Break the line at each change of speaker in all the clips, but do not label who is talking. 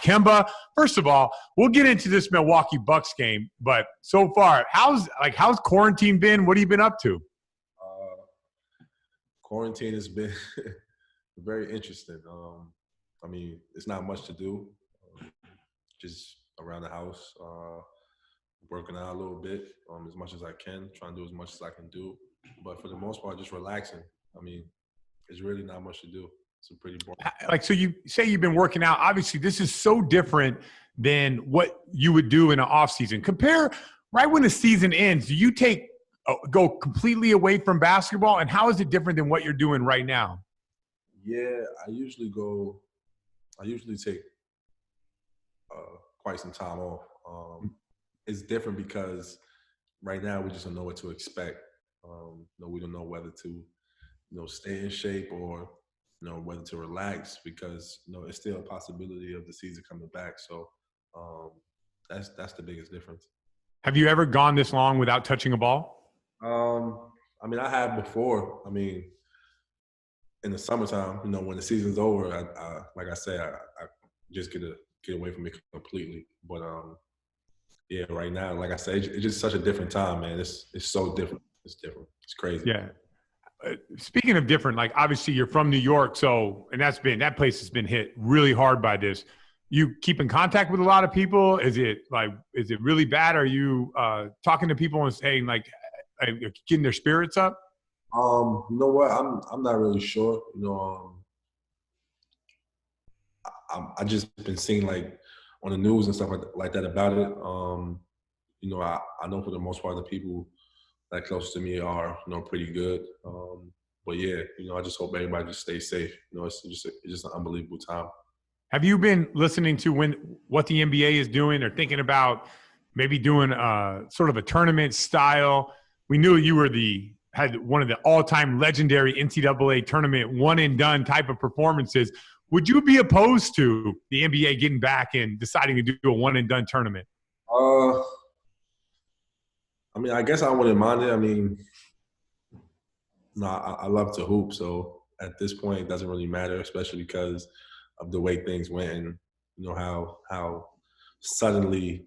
Kemba, first of all, we'll get into this Milwaukee Bucks game, but so far, how's quarantine been? What have you been up to?
Quarantine has been very interesting. I mean, it's not much to do. Just around the house, working out a little bit, as much as I can, trying to do as much as I can do. But for the most part, just relaxing. I mean, there's really not much to do. It's a pretty boring.
So you say you've been working out. Obviously, this is so different than what you would do in an off season. Compare right when the season ends. Do you go completely away from basketball, and how is it different than what you're doing right now?
Yeah, I usually take quite some time off. It's different because right now we just don't know what to expect. We don't know whether to, stay in shape or, whether to relax because, it's still a possibility of the season coming back. So that's the biggest difference.
Have you ever gone this long without touching a ball?
I mean, I have before. I mean, in the summertime, when the season's over, I like I say, I just get away from it completely. But yeah, right now, like I say, it's just such a different time, man. It's so different. It's different. It's crazy.
Yeah. Speaking of different, like obviously you're from New York, and that place has been hit really hard by this. You keep in contact with a lot of people. Is it really bad? Are you talking to people and saying getting their spirits up?
You know what? I'm not really sure. I just been seeing on the news and stuff like that about it. I know for the most part the people that close to me are pretty good. But yeah, I just hope everybody just stays safe. It's just an unbelievable time.
Have you been listening to what the NBA is doing or thinking about maybe doing sort of a tournament style? We knew you had one of the all-time legendary NCAA tournament one-and-done type of performances. Would you be opposed to the NBA getting back and deciding to do a one-and-done tournament?
I mean, I guess I wouldn't mind it. I mean, no, I love to hoop, so at this point, it doesn't really matter, especially because of the way things went and how suddenly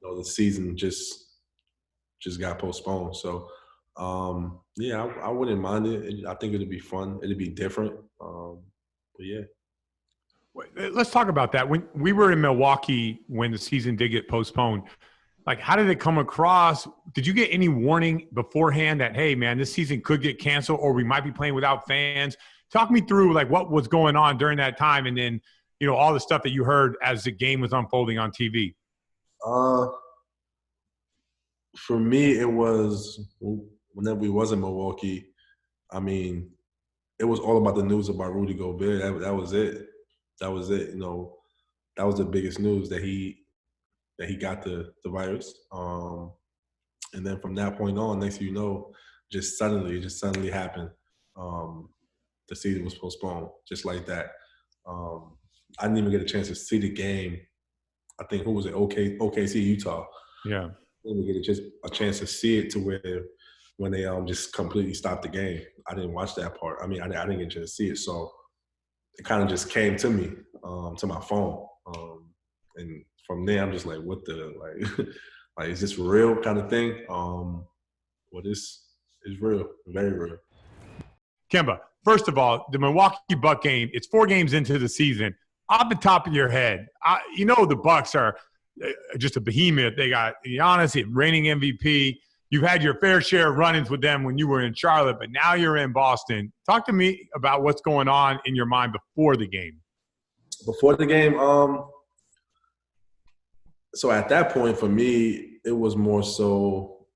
the season just got postponed. So yeah, I wouldn't mind it. I think it'd be fun. It'd be different. But yeah.
Let's talk about that. When we were in Milwaukee when the season did get postponed, how did it come across? Did you get any warning beforehand that, hey, man, this season could get canceled or we might be playing without fans? Talk me through what was going on during that time and then, all the stuff that you heard as the game was unfolding on TV.
For me, it was whenever we was in Milwaukee, I mean, it was all about the news about Rudy Gobert. That was it. That was it. That was the biggest news that he got the virus. And then from that point on, next thing you know, it just suddenly happened. The season was postponed, just like that. I didn't even get a chance to see the game. I think, who was it? OKC, Utah.
Yeah.
I didn't even get a chance to see it to where when they just completely stopped the game. I didn't watch that part. I mean, I didn't get a chance to see it. So it kind of just came to me, to my phone. And from there, I'm just like, what the, is this real kind of thing? Well, this is real, very real.
Kemba, first of all, the Milwaukee Buck game, it's 4 games into the season. Off the top of your head, the Bucks are just a behemoth. They got Giannis, reigning MVP. You've had your fair share of run-ins with them when you were in Charlotte, but now you're in Boston. Talk to me about what's going on in your mind before the game.
Before the game, so at that point for me, it was more so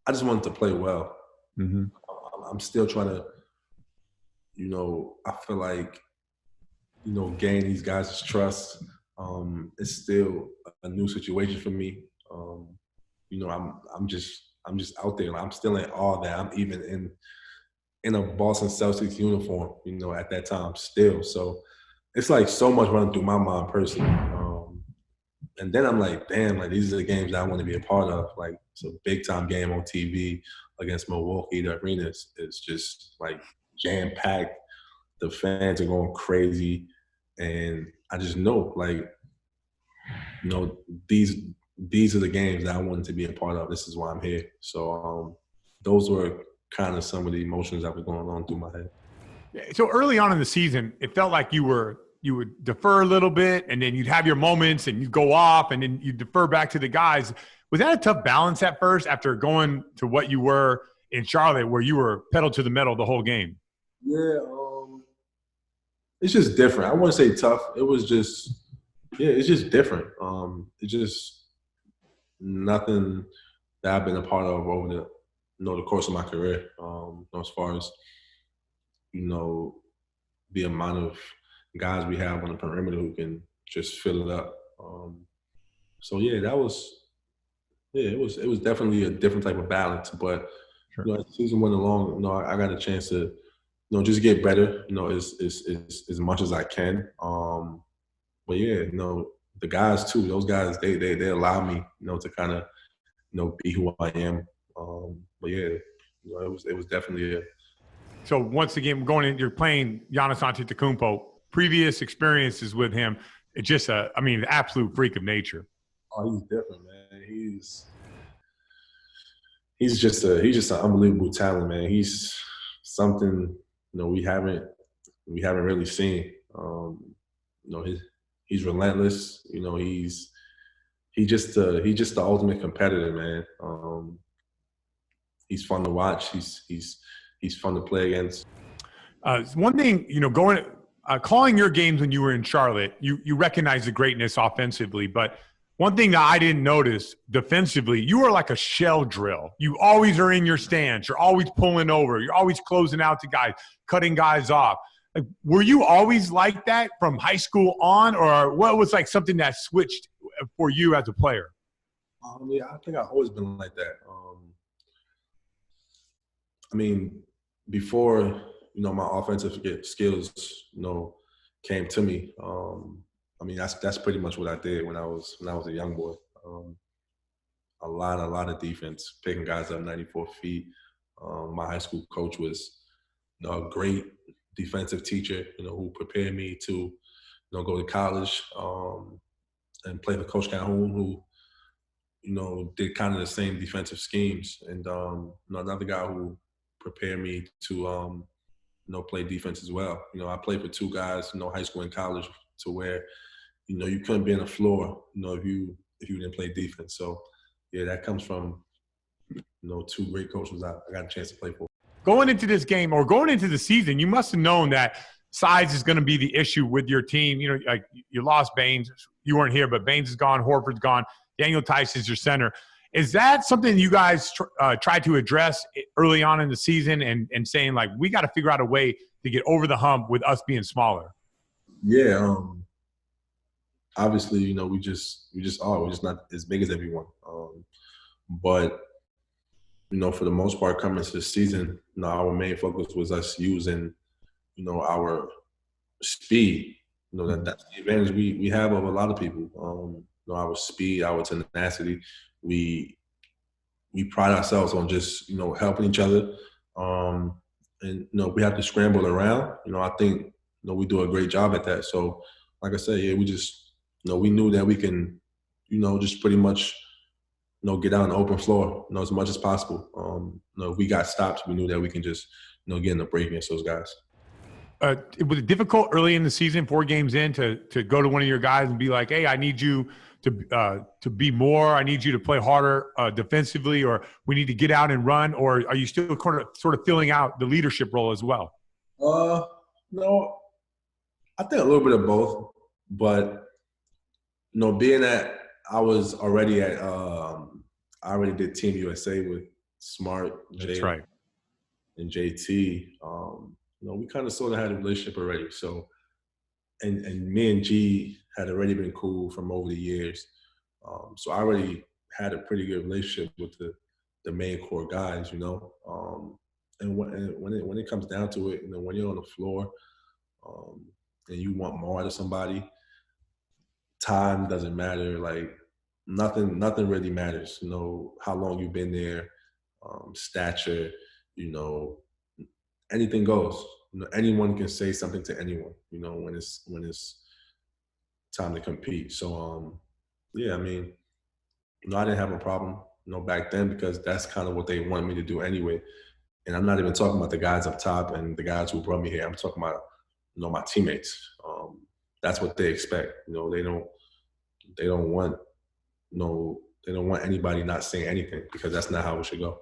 I just wanted to play well.
Mm-hmm.
I'm still trying to, I feel like, gain these guys' trust. It's still a new situation for me. I'm just out there. I'm still in awe that I'm even in a Boston Celtics uniform, at that time still. So it's so much running through my mind personally. And then I'm like, damn, these are the games that I want to be a part of. It's a big time game on TV against Milwaukee. The arena is just jam packed. The fans are going crazy. And I just know, you know, these are the games that I wanted to be a part of. This is why I'm here. So those were kind of some of the emotions that were going on through my head.
So early on in the season, it felt like you would defer a little bit, and then you'd have your moments, and you'd go off, and then you defer back to the guys. Was that a tough balance at first after going to what you were in Charlotte, where you were pedal to the metal the whole game?
Yeah, it's just different. I wouldn't say tough. It was just, yeah, it's just different. It's just nothing that I've been a part of over the course of my career. As far as the amount of guys we have on the perimeter who can just fill it up. So yeah, it was definitely a different type of balance. But
Sure.
as the season went along, I got a chance to just get better. As much as I can. But yeah, the guys too. Those guys they allow me to kind of be who I am. But yeah, it was definitely a.
So once again, you're playing Giannis Antetokounmpo. Previous experiences with him, it's just the absolute freak of nature.
Oh, he's different, man. He's just an unbelievable talent, man. He's something we haven't really seen. He's relentless. He's just the ultimate competitor, man. He's fun to watch. He's fun to play against.
One thing, calling your games when you were in Charlotte, you recognize the greatness offensively, but one thing that I didn't notice defensively, you are like a shell drill. You always are in your stance. You're always pulling over. You're always closing out to guys, cutting guys off. Like, were you always like that from high school on, or what was like something that switched for you as a player?
Yeah, I think I've always been like that. Before my offensive skills came to me. That's pretty much what I did when I was a young boy. A lot of defense, picking guys up 94 feet. My high school coach was a great defensive teacher, who prepared me to go to college and play for Coach Calhoun, who did kind of the same defensive schemes, and another guy who prepared me to play defense as well. I played for two guys, high school and college, to where you couldn't be on the floor, if you didn't play defense. So yeah, that comes from two great coaches I got a chance to play for.
Going into this game or going into the season, you must have known that size is going to be the issue with your team. Like you lost Baines. You weren't here, but Baines is gone. Horford's gone. Daniel Tice is your center. Is that something you guys tried to address early on in the season and saying, like, we got to figure out a way to get over the hump with us being smaller?
Yeah. Obviously, we're just not as big as everyone. But for the most part, coming into the season, our main focus was us using, our speed. That's the advantage we have over a lot of people. Our speed, our tenacity. We pride ourselves on just helping each other, and we have to scramble around. I think we do a great job at that. So, like I said, yeah, we just we knew that we can just pretty much get out on the open floor as much as possible. If we got stops, we knew that we can just get in the break against those guys.
It was difficult early in the season, 4 games in, to go to one of your guys and be like, hey, I need you to be more. I need you to play harder defensively, or we need to get out and run. Or are you still sort of filling out the leadership role as well?
No, I think a little bit of both. But being that I was already at, I already did Team USA with Smart,
That's right,
and JT. We kind of sort of had a relationship already. So, and me and G had already been cool from over the years. So I already had a pretty good relationship with the main core guys, And when it comes down to it, when you're on the floor and you want more out of somebody, time doesn't matter. Like nothing really matters. How long you've been there, stature, anything goes. Anyone can say something to anyone. When it's time to compete. So Yeah, I mean, I didn't have a problem, back then because that's kind of what they wanted me to do anyway. And I'm not even talking about the guys up top and the guys who brought me here. I'm talking about, my teammates. That's what they expect. They don't want, they don't want anybody not saying anything because that's not how it should go.